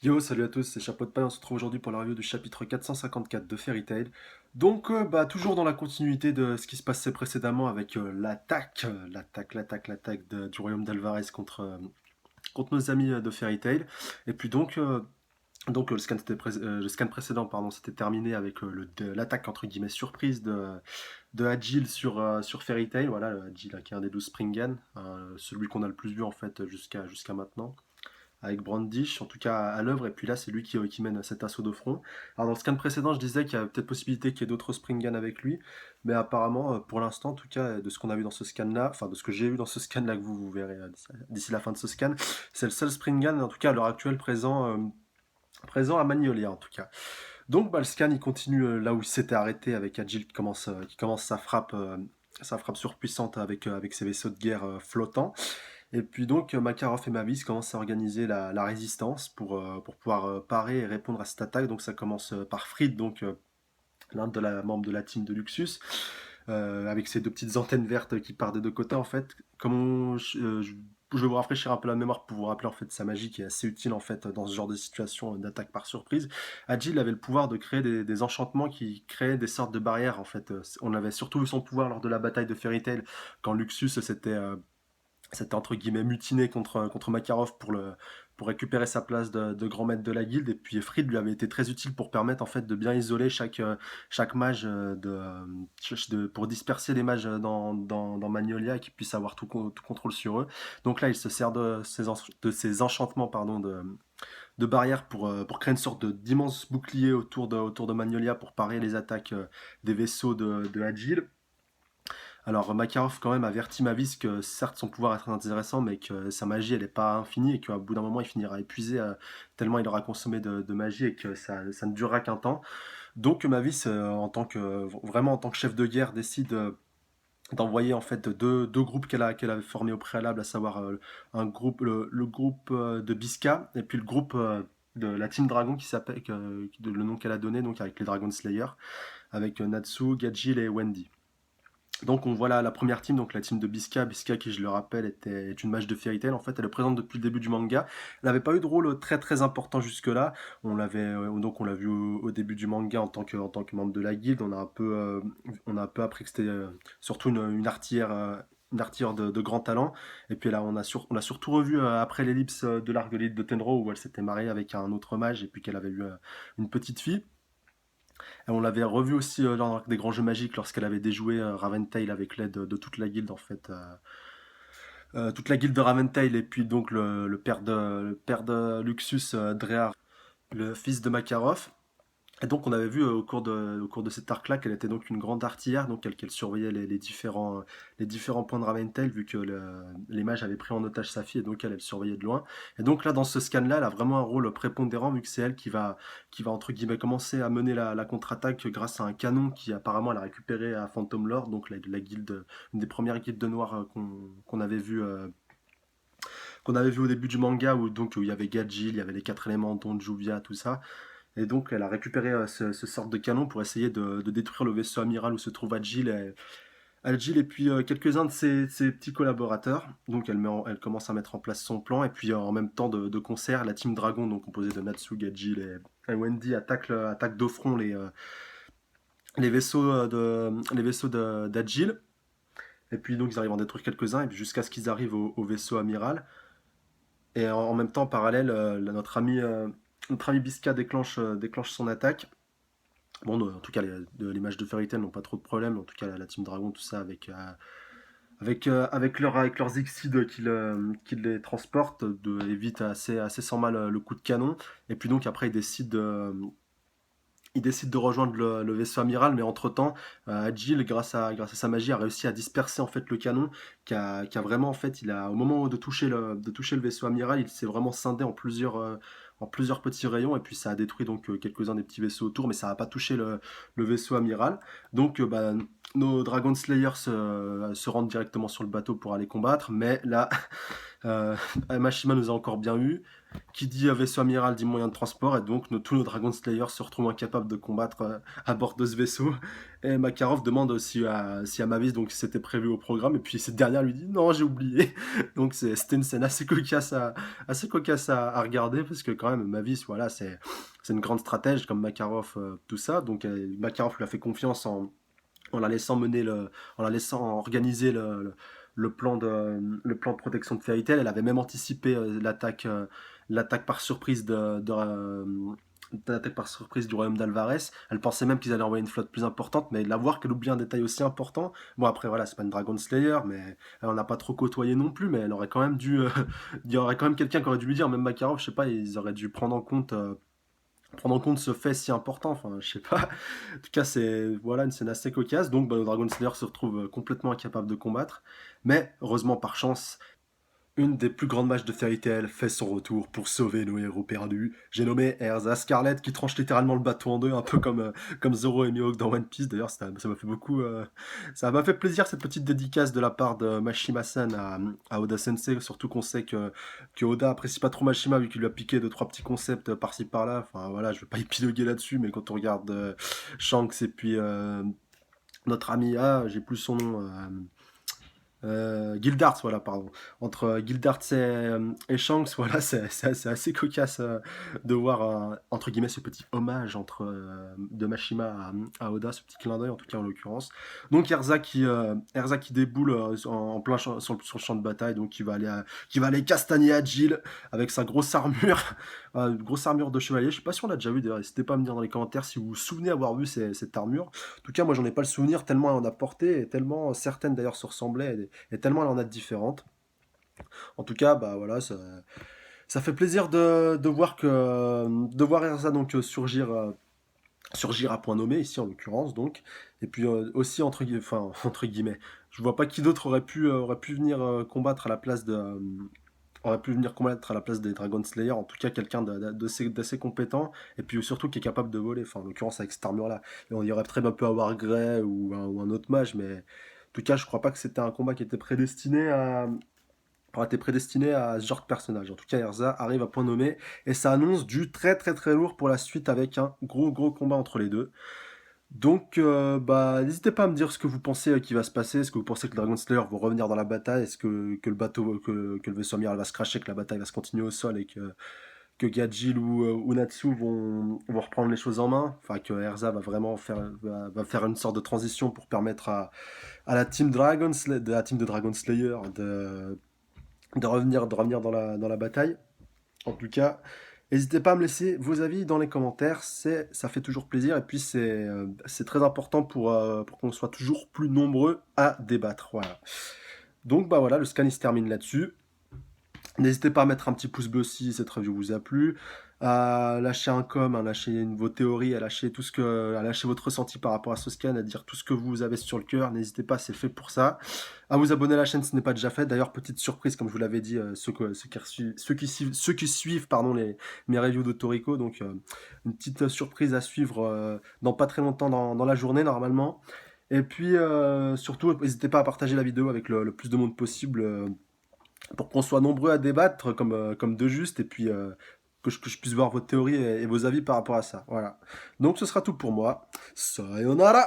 Yo, salut à tous, c'est Chapeau de Paille, on se retrouve aujourd'hui pour la review du chapitre 454 de Fairy Tail. Donc, toujours dans la continuité de ce qui se passait précédemment avec l'attaque du royaume d'Alvarez contre nos amis de Fairy Tail. Et puis le le scan précédent, pardon, s'était terminé avec l'attaque entre guillemets surprise de Agile sur Fairy Tail. Voilà, Agile qui est un des 12 Springan, celui qu'on a le plus vu en fait jusqu'à maintenant avec Brandish, en tout cas à l'œuvre, et puis là c'est lui qui mène cet assaut de front. Alors dans le scan précédent, je disais qu'il y a peut-être possibilité qu'il y ait d'autres Springan avec lui, mais apparemment, pour l'instant, en tout cas, de ce qu'on a vu dans ce scan-là, enfin de ce que j'ai vu dans ce scan-là que vous verrez d'ici la fin de ce scan, c'est le seul Springan, en tout cas à l'heure actuelle, présent à Magnolia en tout cas. Donc le scan il continue là où il s'était arrêté avec Agile qui commence sa frappe surpuissante avec ses vaisseaux de guerre flottants. Et puis donc Makarov et Mavis commencent à organiser la résistance pour pouvoir parer et répondre à cette attaque. Donc ça commence par Fried, donc l'un de la membre de la team de Luxus, avec ses deux petites antennes vertes qui partent des deux côtés en fait. Je vais vous rafraîchir un peu la mémoire pour vous rappeler en fait sa magie qui est assez utile en fait dans ce genre de situation d'attaque par surprise. Agile avait le pouvoir de créer des enchantements qui créaient des sortes de barrières en fait. On avait surtout vu son pouvoir lors de la bataille de Fairy Tail quand Luxus s'était entre guillemets mutiné contre Makarov pour récupérer sa place de grand maître de la guilde. Et puis Fried lui avait été très utile pour permettre en fait de bien isoler chaque mage pour disperser les mages dans Magnolia et qu'ils puissent avoir tout contrôle sur eux. Donc là, il se sert de ces enchantements pardon, de barrières pour créer une sorte d'immense bouclier autour de Magnolia pour parer les attaques des vaisseaux de Agile. Alors Makarov quand même avertit Mavis que certes son pouvoir est très intéressant mais que sa magie elle n'est pas infinie et qu'au bout d'un moment il finira épuisé tellement il aura consommé de magie et que ça ne durera qu'un temps. Donc Mavis vraiment en tant que chef de guerre décide d'envoyer en fait deux groupes qu'elle avait formés au préalable, à savoir le groupe de Biska et puis le groupe de la Team Dragon qui s'appelle le nom qu'elle a donné donc avec les Dragon Slayer avec Natsu, Gajil et Wendy. Donc on voit là la première team, donc la team de Biska. Biska qui je le rappelle est une mage de Fairy Tail. En fait elle est présente depuis le début du manga. Elle n'avait pas eu de rôle très très important jusque là. On l'a vu au début du manga en tant que membre de la guilde. On a un peu appris que c'était surtout une artillère de grand talent. Et puis là on l'a surtout revu après l'ellipse de l'Argolide de Tenro où elle s'était mariée avec un autre mage et puis qu'elle avait eu une petite fille. Et on l'avait revu aussi lors des grands jeux magiques lorsqu'elle avait déjoué Raventail avec l'aide de toute la guilde en fait. Toute la guilde de Raventail et puis donc le père de Luxus, Drear, le fils de Makarov. Et donc on avait vu au cours de cet arc-là qu'elle était donc une grande artillère, donc qu'elle surveillait les différents points de Raventail, vu que les mages avaient pris en otage sa fille, et donc elle surveillait de loin. Et donc là, dans ce scan-là, elle a vraiment un rôle prépondérant, vu que c'est elle qui va entre guillemets commencer à mener la contre-attaque grâce à un canon qui apparemment elle a récupéré à Phantom Lord, donc la guilde, une des premières guildes de noirs qu'on avait vu au début du manga, où il y avait Gajil, il y avait les quatre éléments, dont Juvia, tout ça. Et donc, elle a récupéré ce sorte de canon pour essayer de détruire le vaisseau amiral où se trouve Agile et puis quelques-uns de ses petits collaborateurs. Donc, elle commence à mettre en place son plan. Et puis, en même temps, de concert, la team Dragon, donc composée de Natsu, Gajil et Wendy, attaque de front les vaisseaux d'Agile. Et puis, donc, ils arrivent à en détruire quelques-uns. Et puis, jusqu'à ce qu'ils arrivent au vaisseau amiral. Et en même temps, en parallèle, notre ami Biska déclenche son attaque. Bon, en tout cas, les matchs de Fairy Tail n'ont pas trop de problèmes. En tout cas, la Team Dragon, tout ça, avec leurs Zixid qui les transportent, évite assez sans mal le coup de canon. Et puis donc, après, il décide de rejoindre le vaisseau amiral, mais entre-temps, Agile, grâce à sa magie, a réussi à disperser en fait le canon, qui a vraiment en fait, au moment de toucher le vaisseau amiral, il s'est vraiment scindé en plusieurs petits rayons, et puis ça a détruit donc quelques-uns des petits vaisseaux autour, mais ça n'a pas touché le vaisseau amiral. Donc nos Dragon Slayers se rendent directement sur le bateau pour aller combattre, mais là, Mashima nous a encore bien eu. Qui dit vaisseau amiral dit moyen de transport, et donc tous nos Dragon Slayers se retrouvent incapables de combattre à bord de ce vaisseau. Et Makarov demande si à Mavis donc c'était prévu au programme, et puis cette dernière lui dit non, j'ai oublié. Donc c'était une scène assez cocasse à regarder, parce que quand même Mavis, voilà, c'est une grande stratège comme Makarov, tout ça. Donc Makarov lui a fait confiance en la laissant en la laissant organiser le plan de protection de Fairy Tail. Elle avait même anticipé l'attaque par surprise l'attaque par surprise du royaume d'Alvarez. Elle pensait même qu'ils allaient envoyer une flotte plus importante, mais de la voir qu'elle oublie un détail aussi important. Bon, après, voilà, c'est pas une Dragon Slayer, mais on n'a pas trop côtoyé non plus, mais elle aurait quand même dû. Il y aurait quand même quelqu'un qui aurait dû lui dire, même Makarov, je sais pas, ils auraient dû prendre en compte ce fait si important, enfin, je sais pas. En tout cas, c'est voilà une scène assez cocasse. Donc, le Dragon Slayer se retrouve complètement incapable de combattre. Mais, heureusement, par chance, une des plus grandes matchs de Fairy Tail fait son retour pour sauver nos héros perdus. J'ai nommé Erza Scarlet, qui tranche littéralement le bateau en deux, un peu comme Zoro et Mihawk dans One Piece. D'ailleurs, ça m'a fait beaucoup. Ça m'a fait plaisir cette petite dédicace de la part de Mashima-san à Oda Sensei, surtout qu'on sait que Oda apprécie pas trop Mashima, vu qu'il lui a piqué deux trois petits concepts par-ci par-là. Enfin voilà, je vais pas épiloguer là-dessus, mais quand on regarde Shanks et puis notre ami, j'ai plus son nom. Gildarts, voilà, pardon. Entre Gildarts et Shanks, voilà, c'est assez cocasse de voir, entre guillemets, ce petit hommage de Mashima à Oda, ce petit clin d'œil, en tout cas en l'occurrence. Donc Erza qui déboule en plein sur le champ de bataille, donc qui va aller castagner Agile avec sa grosse armure, une grosse armure de chevalier. Je sais pas si on l'a déjà vu, d'ailleurs, n'hésitez pas à me dire dans les commentaires si vous vous souvenez avoir vu cette armure. En tout cas, moi, j'en ai pas le souvenir, tellement elle en a porté, et tellement certaines d'ailleurs se ressemblaient, et tellement elle en a de différentes. En tout cas, bah voilà, ça fait plaisir de voir Erza donc surgir à point nommé, ici en l'occurrence, donc. Et puis aussi, enfin, entre guillemets, je vois pas qui d'autre aurait pu venir combattre à la place aurait pu venir combattre à la place des Dragon Slayer, en tout cas quelqu'un d'assez compétent, et puis surtout qui est capable de voler, enfin en l'occurrence avec cette armure-là. Et on y aurait très bien pu avoir Grey ou un autre mage, mais en tout cas je crois pas que c'était un combat qui était prédestiné à ce genre de personnage. En tout cas, Erza arrive à point nommé, et ça annonce du très très très lourd pour la suite, avec un gros gros combat entre les deux. Donc, bah, n'hésitez pas à me dire ce que vous pensez qui va se passer. Est-ce que vous pensez que les Dragon Slayer vont revenir dans la bataille? Est-ce que le bateau, que le vaisseau amiral va se cracher, que la bataille va se continuer au sol, et que Gajil ou Natsu vont reprendre les choses en main? Enfin, que Erza va vraiment va faire une sorte de transition pour permettre à la team de la team de Dragon Slayer de revenir dans la bataille. En tout cas, n'hésitez pas à me laisser vos avis dans les commentaires, ça fait toujours plaisir, et puis c'est très important pour qu'on soit toujours plus nombreux à débattre. Voilà. Donc bah voilà, le scan il se termine là-dessus. N'hésitez pas à mettre un petit pouce bleu si cette review vous a plu, à lâcher un com, à lâcher vos théories, à lâcher votre ressenti par rapport à ce scan, à dire tout ce que vous avez sur le cœur. N'hésitez pas, c'est fait pour ça. À vous abonner à la chaîne si ce n'est pas déjà fait. D'ailleurs, petite surprise, comme je vous l'avais dit, ceux qui suivent pardon, mes reviews de Toriko. Donc, une petite surprise à suivre dans pas très longtemps dans la journée, normalement. Et puis, surtout, n'hésitez pas à partager la vidéo avec le plus de monde possible, pour qu'on soit nombreux à débattre comme de juste, et puis que je puisse voir vos théories et vos avis par rapport à ça. Voilà. Donc, ce sera tout pour moi. Sayonara!